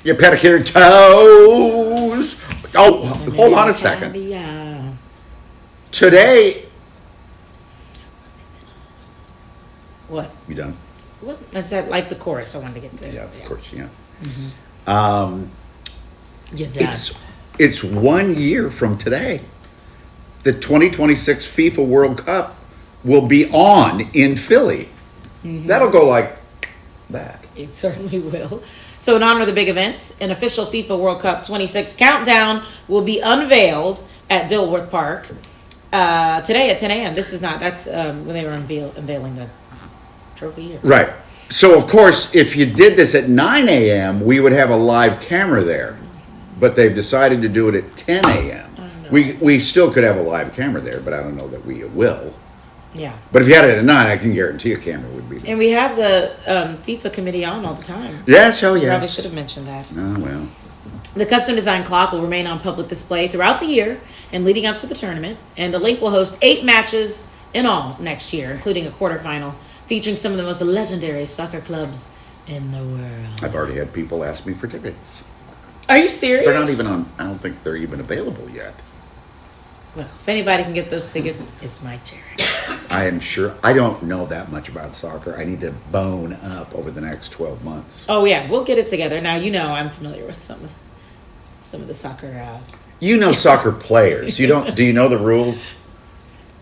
Your pedicure toes. Oh, hold on a second. Today. What? You done? Well, that's like the chorus. I wanted to get there. Yeah, of course, yeah. You're done. It's 1 year from today. The 2026 FIFA World Cup will be on in Philly. That'll go like that. It certainly will. So in honor of the big event, an official FIFA World Cup 26 countdown will be unveiled at Dilworth Park today at 10 a.m. That's when they were unveiling the trophy. Right. So, of course, if you did this at 9 a.m., we would have a live camera there. But they've decided to do it at 10 a.m. We still could have a live camera there, but I don't know that we will. Yeah. But if you had it at 9, I can guarantee a camera would be there. And we have the FIFA committee on all the time. Yes, hell yes. Probably should have mentioned that. Oh, well. The custom design clock will remain on public display throughout the year and leading up to the tournament. And the link will host 8 matches in all next year, including a quarterfinal featuring some of the most legendary soccer clubs in the world. I've already had people ask me for tickets. Are you serious? They're not even on, I don't think they're even available yet. Well, if anybody can get those tickets, it's my charity. I am sure. I don't know that much about soccer. I need to bone up over the next 12 months. Oh, yeah. We'll get it together. Now, I'm familiar with some of the soccer. You know soccer players. Do you know the rules?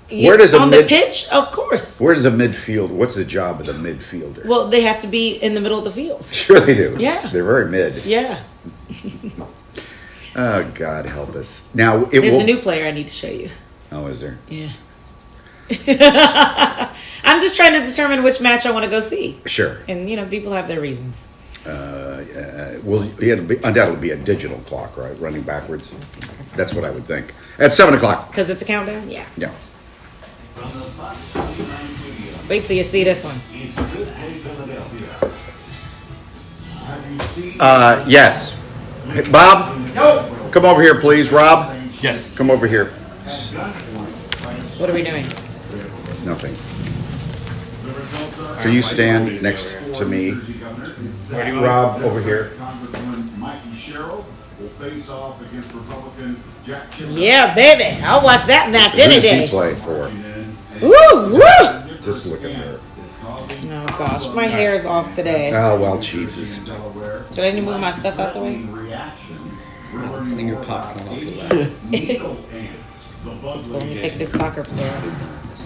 Where does the pitch? Of course. Where does a midfield? What's the job of the midfielder? Well, they have to be in the middle of the field. Sure they do. Yeah. They're very mid. Yeah. Oh, God help us. Now, there's a new player I need to show you. Oh, is there? Yeah. I'm just trying to determine which match I want to go see. Sure. And, people have their reasons. Well, undoubtedly be a digital clock, right? Running backwards. That's what I would think. At 7 o'clock. Because it's a countdown? Yeah. Yeah. Wait till you see this one. Yes. Hey, Bob? No. Come over here, please. Rob? Yes. Come over here. What are we doing? Nothing. So you stand next to me. Rob, over here. Yeah, baby. I'll watch that match any day. Who does he play for? Woo! Woo! Just look at her. Oh, gosh. My hair is off today. Oh, well, Jesus. Did I need to move my stuff out the way? Finger popping off the lap. Let me take this soccer player.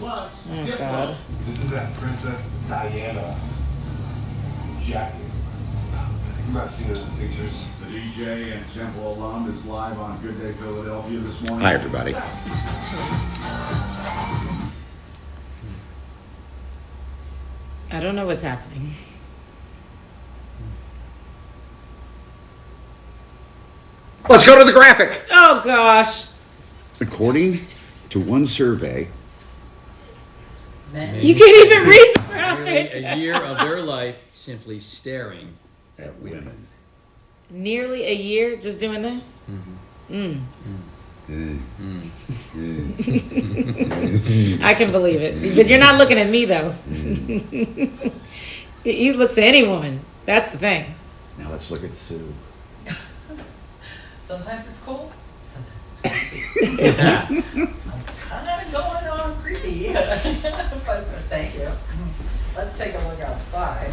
Oh, God. This is that Princess Diana jacket. You might have seen it in the pictures. The DJ and Temple alum is live on Good Day Philadelphia this morning. Hi, everybody. I don't know what's happening. Let's go to the graphic. Oh, gosh. According to one survey, You can't even read the graphic. Nearly a year of their life simply staring at women. Nearly a year just doing this? I can believe it. But you're not looking at me, though. He looks at any woman. That's the thing. now let's look at Sue. Sometimes it's cool, sometimes it's creepy. I'm kind of going on creepy. But thank you. Let's take a look outside.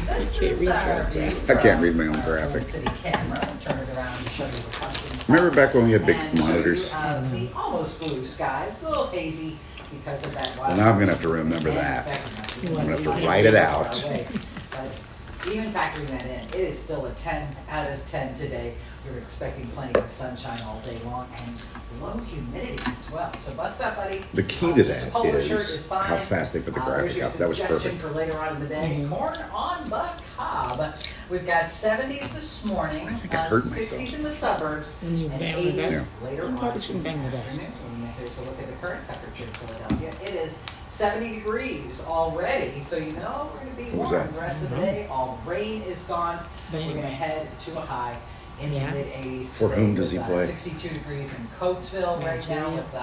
This is our view. I can't read my own graphic. City camera. Turn it around and show you the country. Remember back when we had big And monitors? The almost blue sky. It's a little hazy because of that. Well, now I'm going to have to remember that. I'm going to have to write it out. But even factoring that in, it is still a 10 out of 10 today. We're expecting plenty of sunshine all day long and low humidity as well. So bust up, buddy. The key to that Polo shirt is fine. how fast they put the There's graphic your up. That was suggestion perfect. for later on in the day. Corn on the cob. We've got 70s this morning, think I hurt myself. 60s in the suburbs, And you and bang the 80s desk. later You on. probably shouldn't bang the desk. And here's a look at the current temperature in Philadelphia. It is 70 degrees already, so you know we're going to be What was warm that? the rest of the day. All rain is gone. Bang. We're going to head to a high in Yeah. the mid-80s. For whom does he play? 62 degrees in Coatesville right now Nigeria. with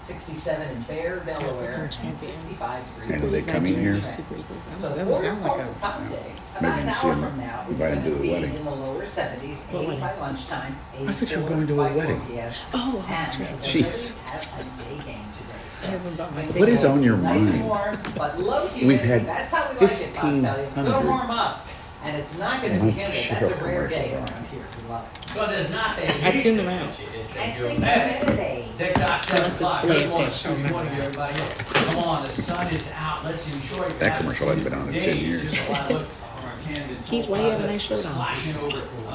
67 in Bear, Delaware, and champions. 65 And are degrees. they coming here? Super Eagles. So the That would sound like Border a. Cup Day. Maybe About an see hour them, from now, it's invite them going to to the be wedding. in the lower 70s, What 80 wedding? by lunchtime, I thought you were 84 going to a by 4 wedding. p.m. Oh, that's And right. the Jeez. Phillies have a day game today. So I haven't bought my it's What is on your nice and mind? warm, but low humidity. We've had That's how we like it, Bob Kelly. It's going to 1,500. warm up, and it's not going to be I'm humid. sure That's a rare commercials day are. around here. We love it. Because it's not that I heat tuned them that out. gets you, it's That's that the humidity. humidity. TikTok 7 Unless it's o'clock. filet Good morning, fish, Stu. I'll Good remember morning, that. everybody. Come on, the sun is out. Let's enjoy it. That commercial hasn't been on in 10 years. Keith, why you have a nice shirt on?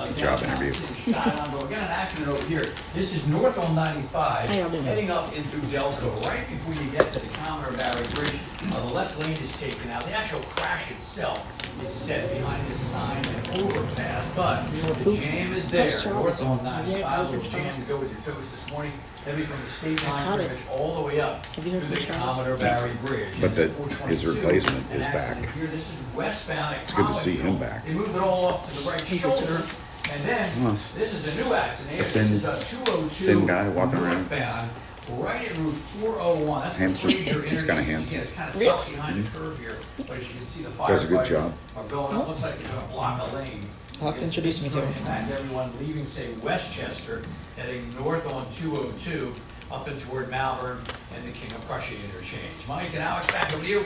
Good job interview. We're getting an accident over here. This is north on 95, How y'all doing? heading up in through Delco. Right before you get to the Commodore Barry Bridge, the left lane is taken out. The actual crash itself is set behind this sign and overpass, but the jam is there. How's Charles North on doing? Have you 95, heard a little from jam Charles? to go with your toast this morning. Heavy from the state I line caught it. bridge all the way up Have you heard to from the Charles? Commodore Barry Bridge. But And his 422, replacement an is accident back. Here, this is westbound at It's good to see him Collegeville. back. They moved it all off to the right Who's this shoulder. for? And then, Well, this is a new accident. a thin- This is a 202 thin guy walking around. northbound, right at Route 401. That's Handsome. the Fraser He's kinda interchange. handsome. Again, it's kind of Really? tucked behind the curve here, but as you can see, the Does a good firefighters job. are going up. Looks like they're gonna block a lane. You'll have to introduce me to him. In fact, everyone leaving, say, Westchester, heading north on 202, up and toward Malvern and the King of Prussia interchange. Mike and Alex, back over to you.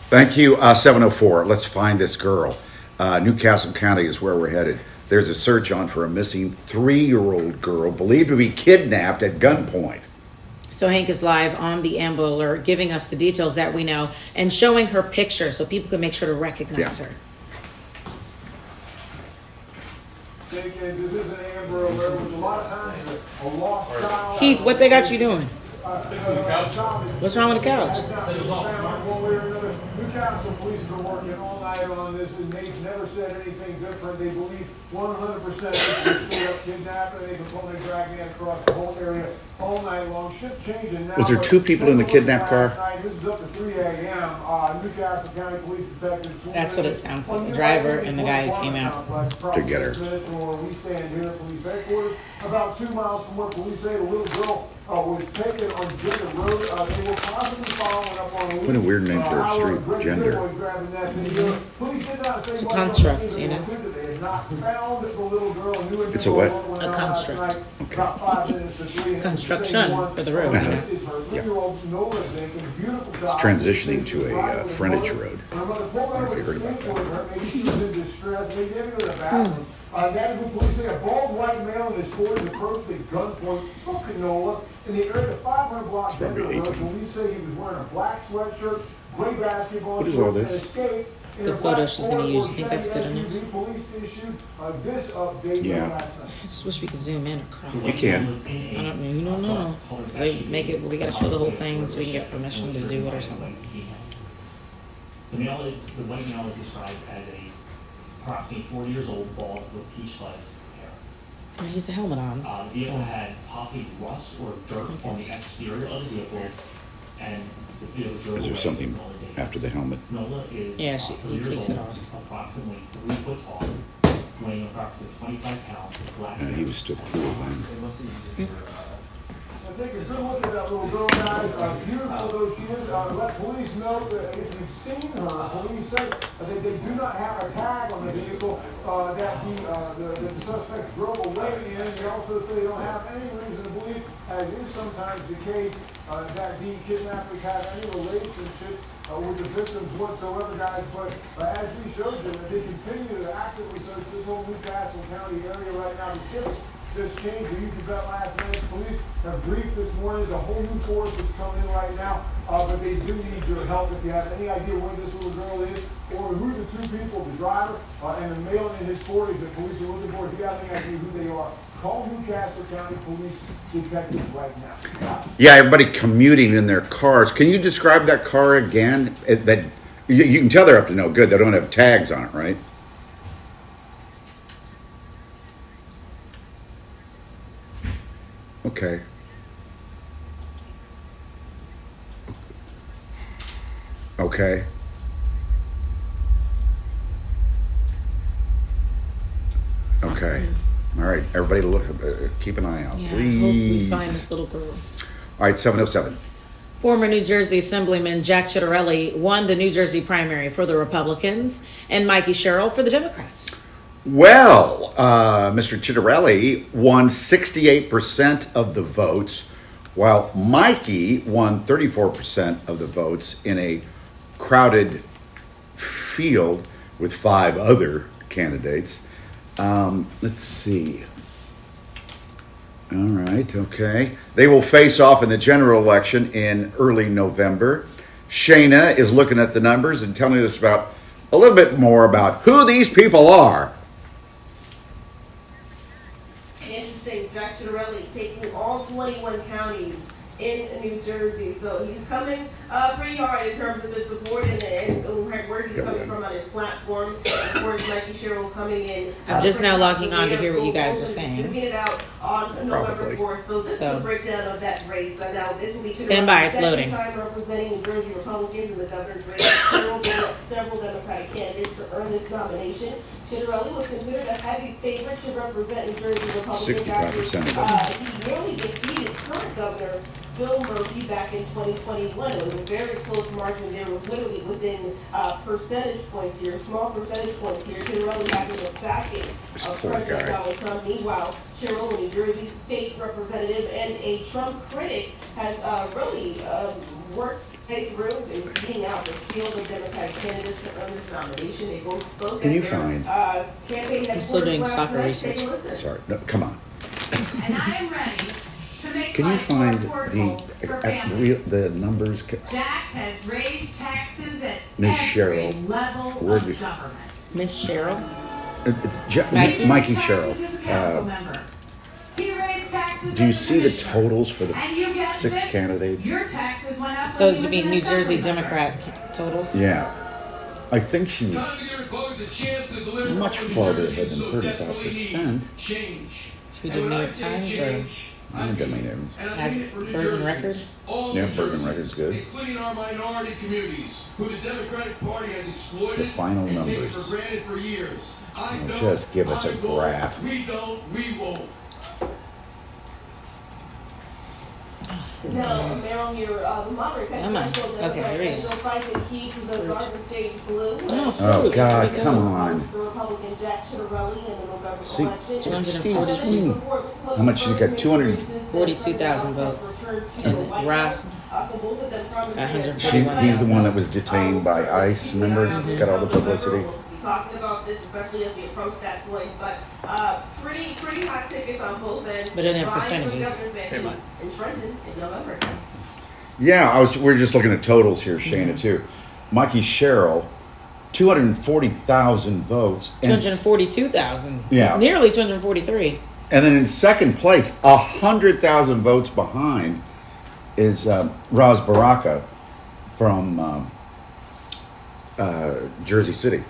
Thank you. 704. Let's find this girl. Newcastle County is where we're headed. There's a search on for a missing 3-year-old girl believed to be kidnapped at gunpoint. So Hank is live on the Amber Alert, giving us the details that we know and showing her picture so people can make sure to recognize Yeah. her. This is an Amber Alert, which a lot of times a lost child. Keith, what they got you doing? What's wrong with the couch? One way or another. Newcastle police have been working all night on this, and they've never said anything different. They believe 100% this was straight up kidnapping. They can probably drag me across the whole area all night long. Shift changing now. Was there but 2 people in the kidnapped car? last night, this is up to 3 a.m. Newcastle County Police detectives. That's what it sounds like, the driver and the guy who came out to get her. Where we stand here at police headquarters, about 2 miles from where police say the little girl was taken on Gender Road. They were possibly following up on a What a weird name for a street, Greg Gender. Goodway grabbing that video. Police did not say It's a much on construct, the scene. you know? They had not found the little girl. New It's a what? went A out last construct. night, about 5 minutes to 3. Construction for the road, Uh-huh. This is her 3-year-old Nola Jenkins, beautiful It's child. transitioning to a frontage road. I don't know if you heard about that. Maybe she was in distress. Maybe they had to go to the bathroom. That is what police say. A bald white male in his 40s approached at gunpoint, spoke canola in the area of 500 block probably Denver Road. 18. Police say he was wearing a black sweatshirt, gray basketball What is all shorts, and this? escaped in The a photo black she's gonna use. You think that's good Chevy enough? SUV. Police issued this update Yeah. last night. I just wish we could zoom in or crop You it. can. I don't know. You don't know. 'Cause they make it. We gotta show the whole thing so we can get permission to do it or something. The white male is described as a approximately 40 years old, bald with peach fuzz hair. I mean, he's a helmet on. The vehicle had possibly rust or dirt on the Okay. exterior of the vehicle, and the vehicle drove Is there away something with Nola Davis. after the helmet? Nola is Yeah, 3 he years takes it old, off. approximately 3 foot tall, weighing approximately 25 pounds, with black hair. He was still cool then. Now take a good look at that little girl, guys. Beautiful though she is. Let police know that if you've seen her, police say that they do not have a tag on the vehicle that the suspects drove away in. They also say they don't have any reason to believe, as is sometimes the case, that the kidnappers have any relationship with the victims whatsoever, guys. But as we showed you, they continue to actively search this whole Newcastle County area right now. The ships just changed. We used that last night. Police have briefed this morning. There's a whole new force that's coming in right now. But they do need your help if you have any idea where this little girl is or who the 2 people, the driver and the male in his 40s that police are looking for. If you have any idea who they are, call Newcastle County Police detectives right now. Yeah, everybody commuting in their cars. Can you describe that car again? That you can tell they're up to no good. They don't have tags on it, right? Okay. Okay. Okay. All right. Everybody, look. Keep an eye out, Yeah, I hope we please. find this little girl. All right. 707. Former New Jersey Assemblyman Jack Ciattarelli won the New Jersey primary for the Republicans, and Mikey Sherrill for the Democrats. Well, Mr. Ciattarelli won 68% of the votes, while Mikey won 34% of the votes in a crowded field with 5 other candidates. Let's see. All right, okay. They will face off in the general election in early November. Shayna is looking at the numbers and telling us about a little bit more about who these people are. Interesting, Jack Ciattarelli taking all 21 counties in New Jersey, so he's coming pretty hard in terms of his support and where he's coming from on his platform. Of course, Mikey Sherrill coming in. I'm just now logging on to hear what you guys are saying. Get it out on November Probably. 4th. So this is a breakdown of that race. Now this will be Stand by, it's loading. Second time representing New Jersey Republicans in the governor's race. Sherrill beat several Democratic candidates to earn this nomination. Ciattarelli was considered a heavy favorite to represent New Jersey Republicans. 65% of them. He nearly defeated current governor Bill Murphy back in 2021. It was a very close margin. They were literally within percentage points here, small percentage points here. Ciattarelli having the backing of President Donald Trump. Meanwhile, Sherrill, a New Jersey state representative and a Trump critic, has really worked through and beating out the field of Democratic candidates to earn this nomination. They both spoke Can at you their find? Campaign I'm still doing headquarters soccer last night. research. Take a listen. Sorry, no, come on. And I am ready to make Can you life find more affordable for families. the numbers? Jack has raised taxes at Ms. every Sherrill, level where of did- government. Miss Sherrill? He Mikey raised Sherrill. taxes as a council member. He raised taxes Do you as a see the commissioner. totals for the And you guessed 6 it, candidates? Your taxes went up. So when to you be were New an Jersey assembly member. Democrat totals? Yeah. I think she was much farther ahead than 35%. Should we do New York Times or I don't mean as Bergen Record? Yeah, Bergen Record's good. Including our minority communities, who the Democratic Party has exploited The final and taken numbers. for granted for years. I Well, don't, just give us a I won't, graph. We don't, we won't. Now, Meryl, your the moderate Come on. presidential Okay, here we Democrat go. Central fight to keep the Garden State blue. Oh, God, Here we come go. on. The Republican Jack Ciattarelli in the November See, election. 242. Sweeney. How much you got? 42,000 votes. And Ross, So both of them promised 141,000. He's the one that was detained by ICE, remember? Got all the publicity. We'll be talking about this, especially as we approach that point, but pretty hot tickets on both ends. But in their Vying for the percentages. governor's mansion in Trenton in November. Yeah, we're just looking at totals here, Shayna, too. Mikey Sherrill, 240,000 votes. And 242,000. Yeah. Nearly 243. And then in second place, 100,000 votes behind, is Raz Baraka from Jersey City.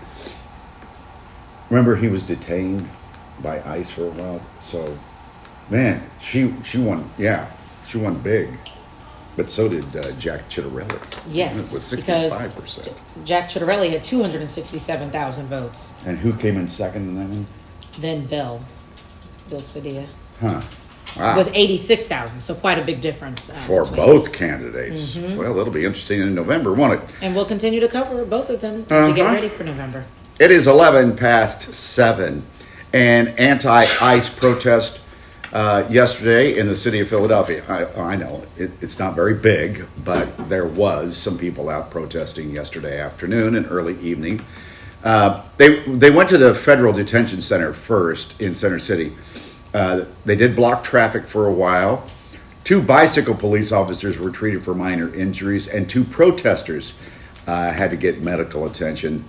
Remember, he was detained by ICE for a while. So, man, she won. Yeah, she won big. But so did Jack Ciattarelli. Yes, with because 65%. Jack Ciattarelli had 267,000 votes. And who came in second in that one? Then Bill Spadilla, Huh. Wow. with 86,000. So quite a big difference. For between. both candidates. Well, that'll be interesting in November, won't it? And we'll continue to cover both of them as we get Uh-huh. ready for November. It is 11 past 7. An anti-ICE protest yesterday in the city of Philadelphia. I know it's not very big, but there was some people out protesting yesterday afternoon and early evening. They went to the federal detention center first in Center City. They did block traffic for a while. 2 bicycle police officers were treated for minor injuries, and 2 protesters had to get medical attention.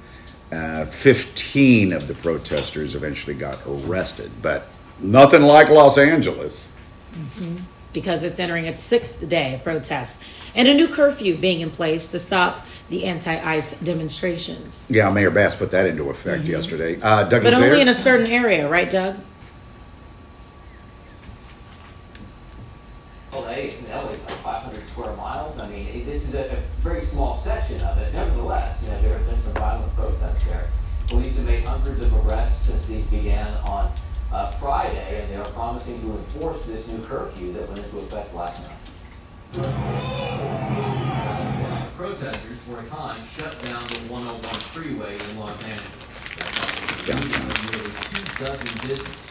15 of the protesters eventually got arrested, but nothing like Los Angeles. Because it's entering its 6th day of protests and a new curfew being in place to stop the anti-ICE demonstrations. Yeah, Mayor Bass put that into effect yesterday. Douglas But only Ayer? in a certain area, right, Doug? Well, only like 500 square miles. I mean, this is a very small section of it. Nevertheless, there have been some violent protests there. Police have made hundreds of arrests since these began on Friday, and they are promising to enforce this new curfew that went into effect last night. protesters for a time shut down the 101 freeway in Los Angeles. Nearly 2 dozen businesses.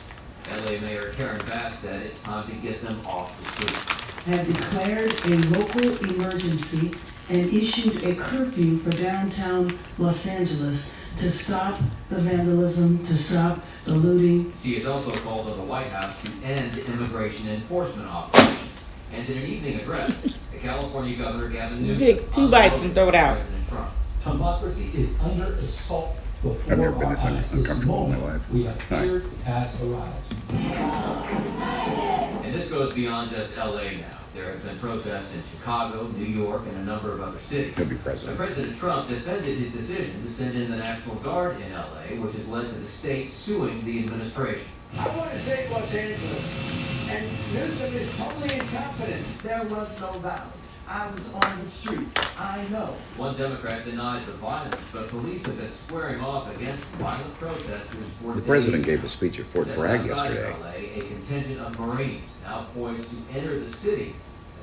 LA Mayor Karen Bass said it's time to get them off the streets. Have declared a local emergency and issued a curfew for downtown Los Angeles to stop the vandalism, to stop the looting. She has also called on the White House to end immigration enforcement operations. And in an evening address, the California Governor Gavin Newsom Take 2 bites and throw it out. President Trump. Democracy is under assault before I've never been our this eyes. uncomfortable in my moment life. we have feared has arrived. And this goes beyond just LA now. There have been protests in Chicago, New York, and a number of other cities. He'll be president. President Trump defended his decision to send in the National Guard in LA, which has led to the state suing the administration. I want to save Los Angeles, and Newsom is totally incompetent. There was no violence. I was on the street. I know. One Democrat denied the violence, but police have been squaring off against violent protesters for The days president gave now. a speech at Fort Just Bragg outside of yesterday. LA, a contingent of Marines now poised to enter the city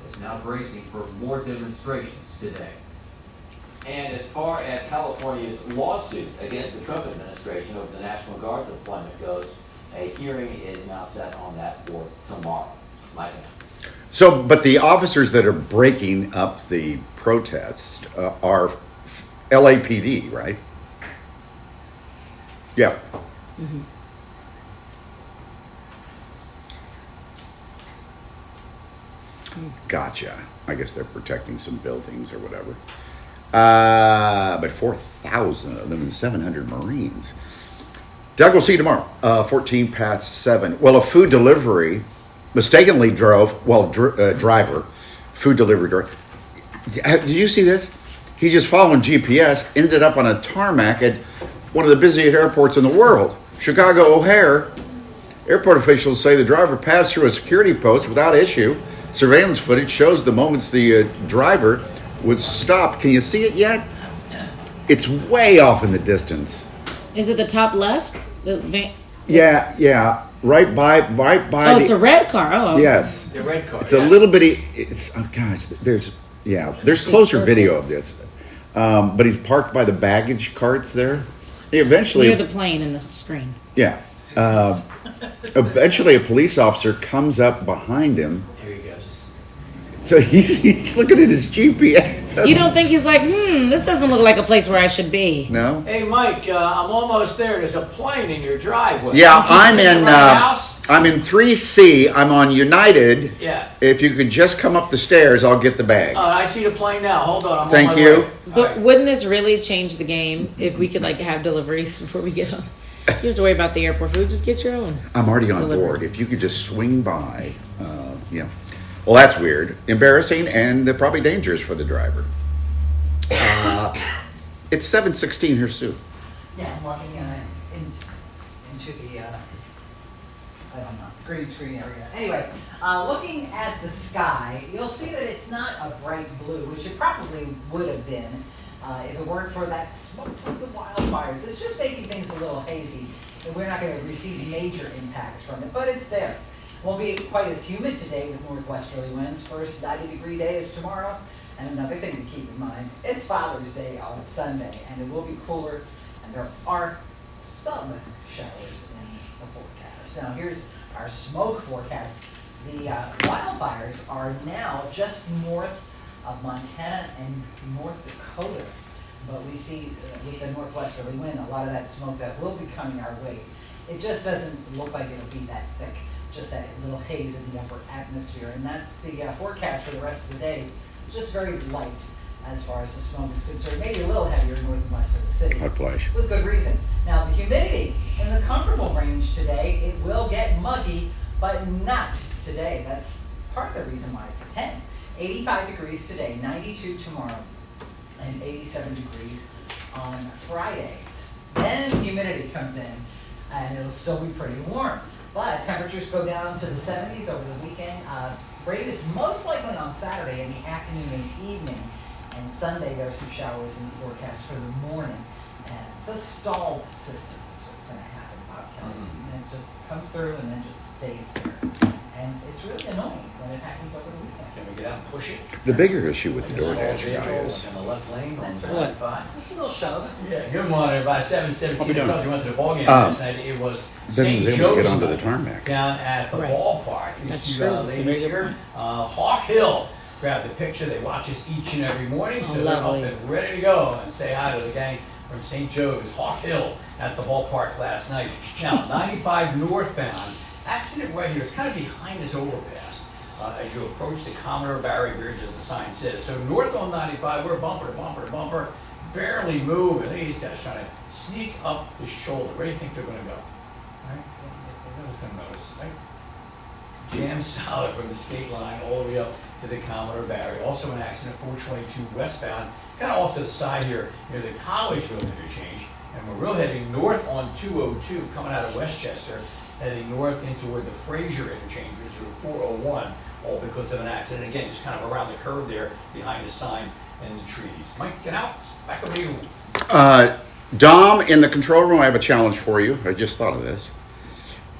that is now bracing for more demonstrations today. And as far as California's lawsuit against the Trump administration over the National Guard deployment goes, a hearing is now set on that for tomorrow. Mike? So, but the officers that are breaking up the protests are LAPD, right? Yeah. Mm-hmm. Gotcha. I guess they're protecting some buildings or whatever. But 4,000 of them and 700 Marines. Doug, we'll see you tomorrow. 14 past 7. Well, a food delivery mistakenly drove, driver, food delivery driver. Did you see this? He just following GPS, ended up on a tarmac at one of the busiest airports in the world, Chicago O'Hare. Airport officials say the driver passed through a security post without issue. Surveillance footage shows the moments the driver was stopped. Can you see it yet? It's way off in the distance. Is it the top left? The van? Yeah, right by. Oh, it's a red car. Oh, yes, The red car. it's a little bitty. It's gosh. There's closer video of this, but he's parked by the baggage carts there. He eventually near the plane in the screen. Yeah. Eventually, a police officer comes up behind him. Here he goes. So he's looking at his GPS. You don't think he's like, this doesn't look like a place where I should be? No. Hey, Mike, I'm almost there. There's a plane in your driveway. Yeah, Is this around the house? I'm in 3C. I'm on United. Yeah. If you could just come up the stairs, I'll get the bag. I see the plane now. Hold on. I'm Thank on my you. way. But wouldn't this really change the game if we could have deliveries before we get on? You have to worry about the airport food. Just get your own. I'm already on Delivery. board. If you could just swing by, Well, that's weird, embarrassing, and probably dangerous for the driver. It's 7:16 here, Sue. Yeah, I'm walking into the, I don't know, green screen area. Anyway, looking at the sky, you'll see that it's not a bright blue, which it probably would have been if it weren't for that smoke from the wildfires. It's just making things a little hazy, and we're not going to receive major impacts from it, but it's there. Won't be quite as humid today with northwesterly winds. First 90-degree day is tomorrow. And another thing to keep in mind, it's Father's Day on Sunday, and it will be cooler, and there are some showers in the forecast. Now here's our smoke forecast. The wildfires are now just north of Montana and North Dakota, but we see with the northwesterly wind, a lot of that smoke that will be coming our way. It just doesn't look like it'll be that thick, just that little haze in the upper atmosphere, and that's the forecast for the rest of the day. Just very light as far as the smoke is concerned, maybe a little heavier north and west of the city. Hot flash. With good reason. Now the humidity in the comfortable range today, it will get muggy, but not today. That's part of the reason why it's 10. 85 degrees today, 92 tomorrow, and 87 degrees on Fridays. Then humidity comes in, and it'll still be pretty warm. But temperatures go down to the 70s over the weekend. Rain is most likely on Saturday in the afternoon and evening. And Sunday there are some showers in the forecast for the morning. And it's a stalled system is what's going to happen, Bob Kelly. And it just comes through and then just stays there. And it's really annoying when it happens over the weekend. Can we get out and push it? The bigger issue with the DoorDash guy is In the left lane on That's 75. Just a little shove. Yeah, good morning, everybody. 7:17. we doing? I told you went to the ball game last night. It was Ben St. was able to Joe's get onto the night tarmac. down at the Right. ballpark. These That's two true. It's a ladies very good here, Hawk Hill, grabbed the picture. They watch us each and every morning, so they're up lovely. and ready to go and say hi to the gang from St. Joe's. Hawk Hill at the ballpark last night. Now, 95 northbound, accident right here. It's kind of behind this overpass as you approach the Commodore Barry Bridge, as the sign says. So north on 95, we're bumper to bumper to bumper, barely moving. Look at these guys trying to sneak up the shoulder. Where do you think they're going to go? Right? No one's going to notice, right? Jam solid from the state line all the way up to the Commodore Barry. Also an accident, 422 westbound, kind of off to the side here near the Collegeville interchange. And we're real heading north on 202, coming out of Westchester, heading north into where the Fraser interchange is, through 401, all because of an accident. Again, just kind of around the curve there, behind the sign and the trees. Mike, get out. Back over to you. Dom, in the control room, I have a challenge for you. I just thought of this.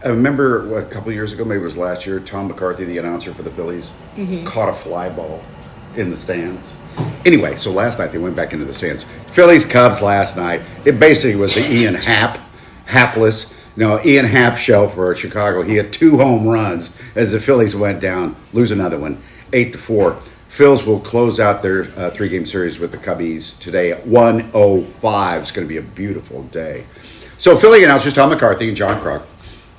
I remember a couple of years ago, maybe it was last year, Tom McCarthy, the announcer for the Phillies, caught a fly ball in the stands. Anyway, so last night they went back into the stands. Phillies Cubs last night. It basically was the Hapless. Ian Happ show for Chicago. He had 2 home runs as the Phillies went down, lose another one, 8-4. Phils will close out their 3-game series with the Cubbies today at 1:05. It's going to be a beautiful day. So Philly announcers Tom McCarthy and John Kruk.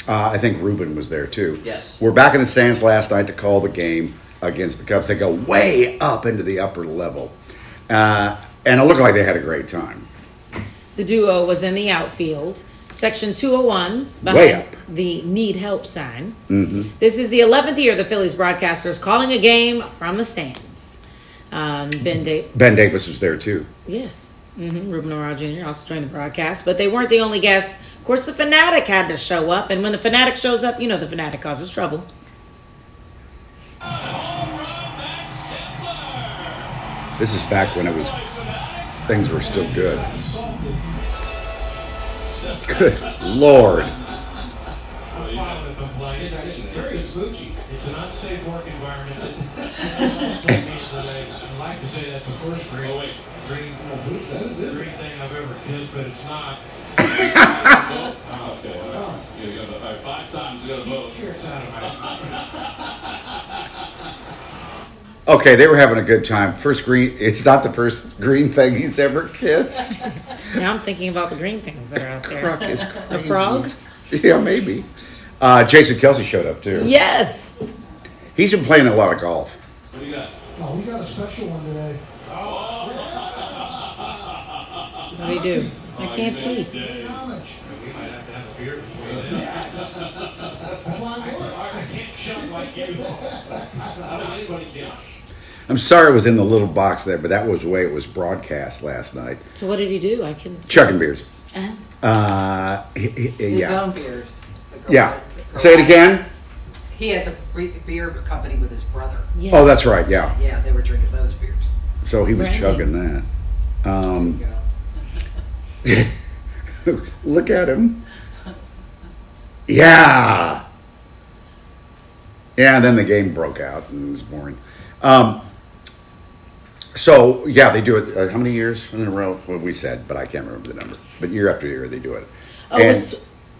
I think Ruben was there too. Yes. We're back in the stands last night to call the game against the Cubs. They go way up into the upper level. And it looked like they had a great time. The duo was in the outfield, section 201, Way behind up. the need help sign. Mm-hmm. This is the 11th year the Phillies broadcasters calling a game from the stands. Ben Davis was there too. Yes. Ruben O'Reilly Jr. also joined the broadcast, but they weren't the only guests. Of course, the Fanatic had to show up, and when the Fanatic shows up, the Fanatic causes trouble. This is back when things were still good. Good Lord. It's very smoochy. It's an unsafe work environment. I'd like to say that's the first green thing I've ever kissed, but it's not. Okay. You got 5 times. You got to vote. Okay, they were having a good time. First green. It's not the first green thing he's ever kissed. Now I'm thinking about the green things that are out there. Kruk is crazy. A frog? Yeah, maybe. Jason Kelsey showed up too. Yes. He's been playing a lot of golf. What do you got? Oh, we got a special one today. What do you do? I can't see. How much? We might have to have a beer before then. That's why I'm going. I can't jump like you. How did anybody get? I'm sorry it was in the little box there, but that was the way it was broadcast last night. So what did he do? I couldn't see. Chugging beers. His Yeah. own beers. Yeah. Say it again. He has a beer company with his brother. Yes. Oh, that's right. Yeah. Yeah, they were drinking those beers. So he was Branding. chugging that. There you go. Look at him. Yeah. Yeah, and then the game broke out and it was boring. So, yeah, they do it how many years in a row? Well, we said, but I can't remember the number. But year after year they do it. Oh, And it's-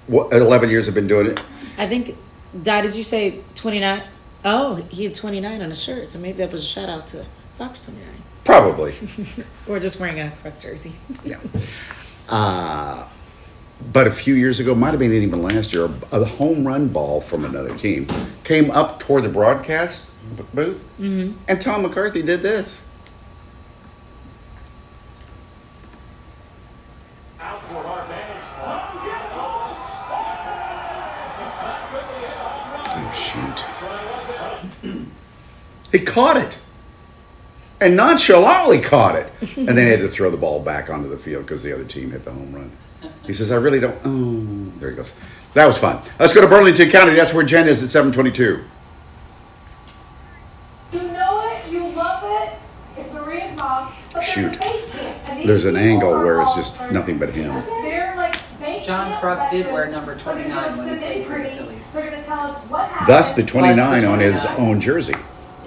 11 years have been doing it? I think, Di, did you say 29? Oh, he had 29 on his shirt, so maybe that was a shout out to Fox 29. Probably. Or just wearing a Kruk jersey. Yeah. But a few years ago, might have been even last year, a home run ball from another team came up toward the broadcast booth, and Tom McCarthy did this. Out toward our bench. Oh, shoot. He caught it. And nonchalantly caught it. And then he had to throw the ball back onto the field because the other team hit the home run. He says, I really don't. Oh, there he goes. That was fun. Let's go to Burlington County. That's where Jen is at 7:22. You know it, you love it. It's Maria's mom. But Shoot. They're fake kids, and these There's an people angle are where it's all just nothing but him. They're like fake John Kruk did wear number 29 when he played for the Phillies. They're gonna tell us what happened. Thus the 29 on his own jersey.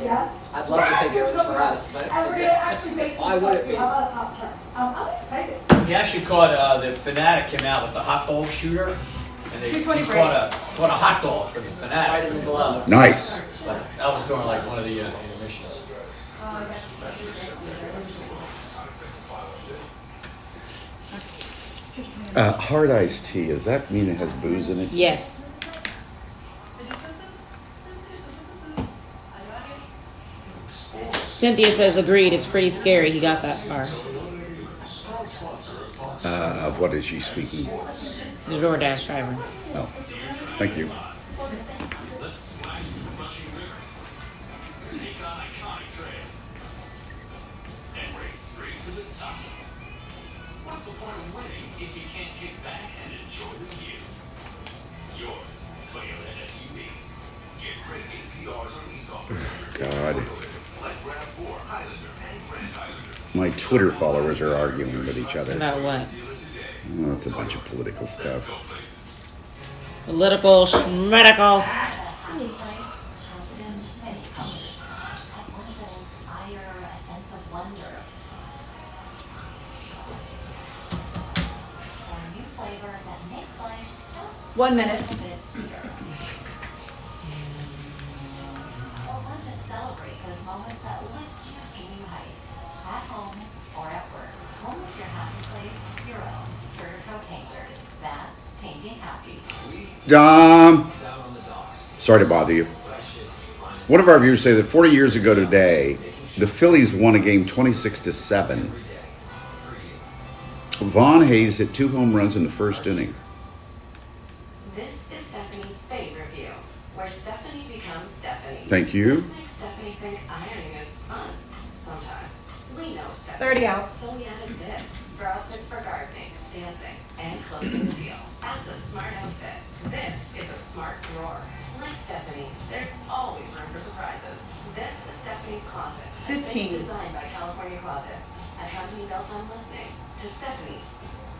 Yes. I'd love to think it was for us, but And we're gonna actually make some why would it be? How about a pop chart? I'm excited. He actually caught, the Fanatic came out with the hot dog shooter. And they 220 caught a hot dog for the Right Fanatic. in the glove. Nice. But that was during like one of the intermissions. Hard iced tea, does that mean it has booze in it? Yes. Cynthia says agreed. It's pretty scary. He got that far. Of what is she speaking? The DoorDash driver. Oh, thank you. Let's smash the rushing rivers. Take on iconic trails. And race straight to the top. What's the point of winning if you can't kick back and enjoy the view? Yours, Toyota SUVs. Get great APRs on lease offers. God. Like RAV4, Highlander, and Grand Highlander. My Twitter followers are arguing with each other. About what? Oh, it's a bunch of political stuff. Political, schmedical. One minute. Celebrate those moments that lift you to new heights. At home or at work. Home with your happy place, your own. Certico Painters. That's painting happy. Sorry to bother you. One of our viewers say that 40 years ago today, the Phillies won a game 26-7. Vaughn Hayes hit 2 home runs in the first inning. This is Stephanie's favorite view, where Stephanie becomes Stephanie. Thank you. This makes Stephanie think ironing is fun. Sometimes. We know Stephanie. 30 out. So we added this for outfits for gardening, dancing, and closing the deal. That's a smart outfit. This is a smart drawer. Like Stephanie, there's always room for surprises. This is Stephanie's Closet. A 15. space designed by California Closets. A company built on listening to Stephanie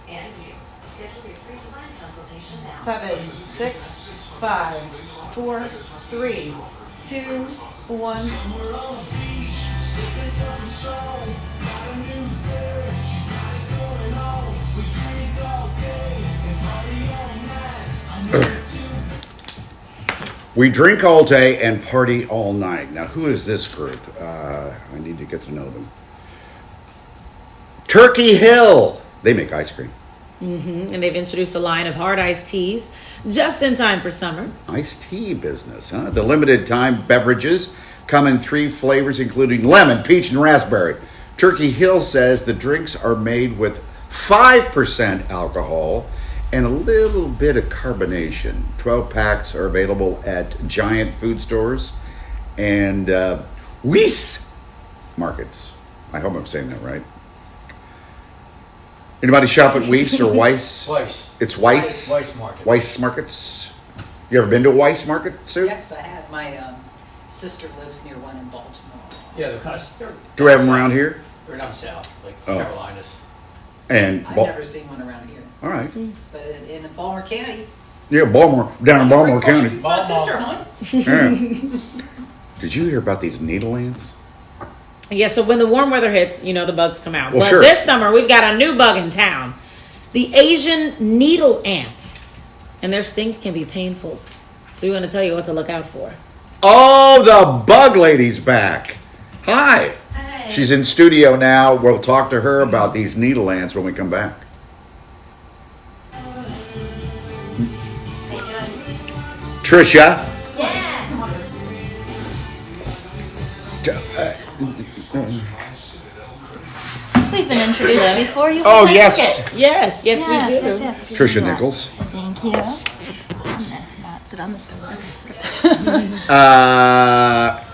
and you. Schedule your free design consultation now. 7, 6, 5, 4, 3, 2, 1. We drink all day and party all night. Now, who is this group? I need to get to know them. Turkey Hill. They make ice cream. And they've introduced a line of hard iced teas just in time for summer. Iced tea business, huh? The limited time beverages come in 3 flavors, including lemon, peach, and raspberry. Turkey Hill says the drinks are made with 5% alcohol and a little bit of carbonation. 12 packs are available at giant food stores and Weiss markets. I hope I'm saying that right. Anybody shop at Weiss or Weiss? Weiss. It's Weiss? Weiss Market. Weiss Markets. You ever been to a Weiss Market, Sue? Yes, I have. My sister lives near one in Baltimore. Yeah, they're kind of. Do we have them around here? They're down south, like Oh. Carolinas. And I've never seen one around here. all right. But in Baltimore County. Yeah, Baltimore, down in Baltimore County. My sister, huh? Yeah. Did you hear about these needle ants? Yeah, so when the warm weather hits, you know the bugs come out. Well, but sure. this summer, we've got a new bug in town. The Asian needle ant. And their stings can be painful. So we want to tell you what to look out for. Oh, the bug lady's back. Hi. Hey. She's in studio now. We'll talk to her about these needle ants when we come back. Trisha. Yes. We've been introduced before. You Oh, have yes. tickets. Yes, yes, we do. Yes, yes, we Trisha do that. Nichols. Thank you. Not sit on this one.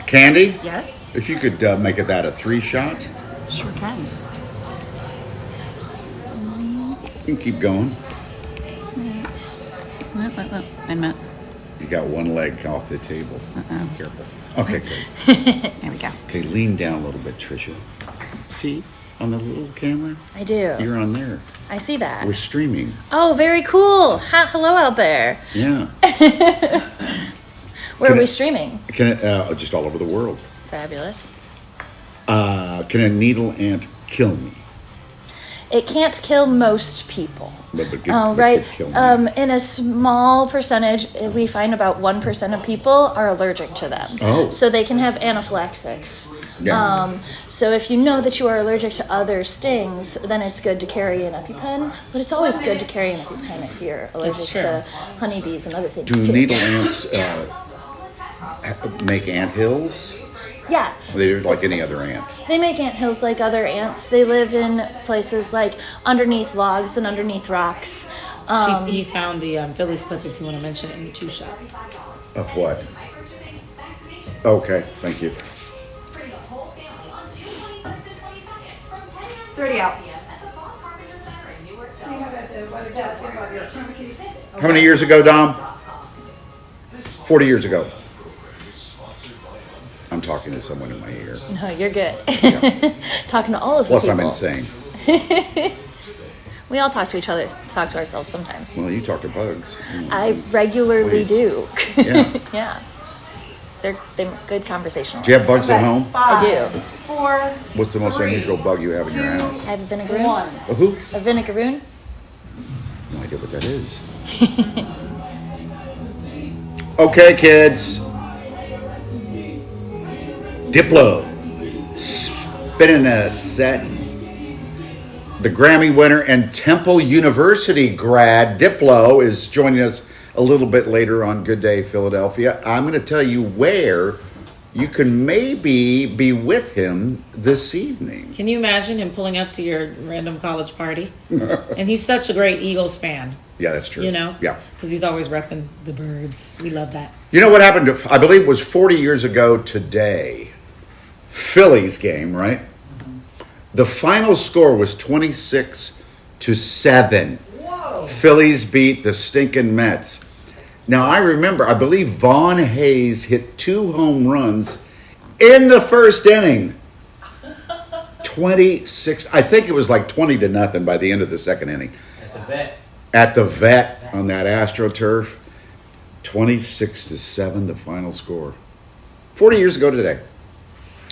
Candy, Yes, if you could make it that a 3-shot. sure can. You can keep going. Wait a minute. You got one leg off the table. Careful. Okay, good. There we go. Okay, lean down a little bit, Trisha. See? On the little camera? I do. You're on there. I see that. We're streaming. Oh, very cool. Hello out there. Yeah. Where are we streaming? Just all over the world. Fabulous. Can a needle ant kill me? It can't kill most people. But Right. could kill me. In a small percentage, we find about 1% of people are allergic to them. Oh. So they can have anaphylaxis. Yeah. So if you know that you are allergic to other stings, then it's good to carry an EpiPen. But it's always good to carry an EpiPen if you're allergic to honeybees and other things Do too. needle ants make ant hills? Yeah. They're like any other ant. They make ant hills like other ants. They live in places like underneath logs and underneath rocks. He found the Phillies clip, if you want to mention it, in the 2 shop. Of what? Okay, thank you. It's already out. So you have at the weather desk about your How many years ago, Dom? 40 years ago. I'm talking to someone in my ear. No, you're good. Talking to all of the Plus, people. I'm insane. We all talk to each other, talk to ourselves sometimes. Well, you talk to bugs. I regularly do. Yeah. Yeah. They're good conversations. Do you have bugs at home? I do. 4, What's the most unusual bug you have in your house? I have a vinegaroon. A who? A vinegaroon. No idea what that is. Okay, kids. Diplo. Spinning a set. The Grammy winner and Temple University grad, Diplo, is joining us a little bit later on Good Day Philadelphia. I'm going to tell you where you can maybe be with him this evening. Can you imagine him pulling up to your random college party? And he's such a great Eagles fan. Yeah, that's true. You know? Yeah. Because he's always repping the birds. We love that. You know what happened, I believe it was 40 years ago today. Phillies game, right? The final score was 26-7. Whoa. Phillies beat the stinking Mets. Now, I remember, I believe Vaughn Hayes hit 2 home runs in the first inning. 26, I think it was like 20-0 by the end of the second inning. At the vet. At the vet on that AstroTurf. 26-7, the final score. 40 years ago today.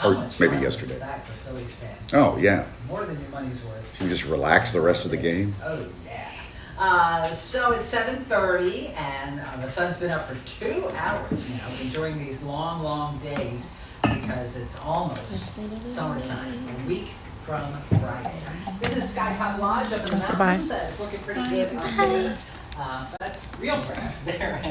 How Or much maybe fun yesterday. was that for Phillies fans? Oh, yeah. More than your money's worth. You can just relax the rest of the game. Oh, yeah. So it's 7:30, and the sun's been up for 2 hours now, enjoying these long, long days because it's almost summertime, a week from Friday. This is Skytop Lodge up in the mountains. It's looking pretty good up there. That's real grass there.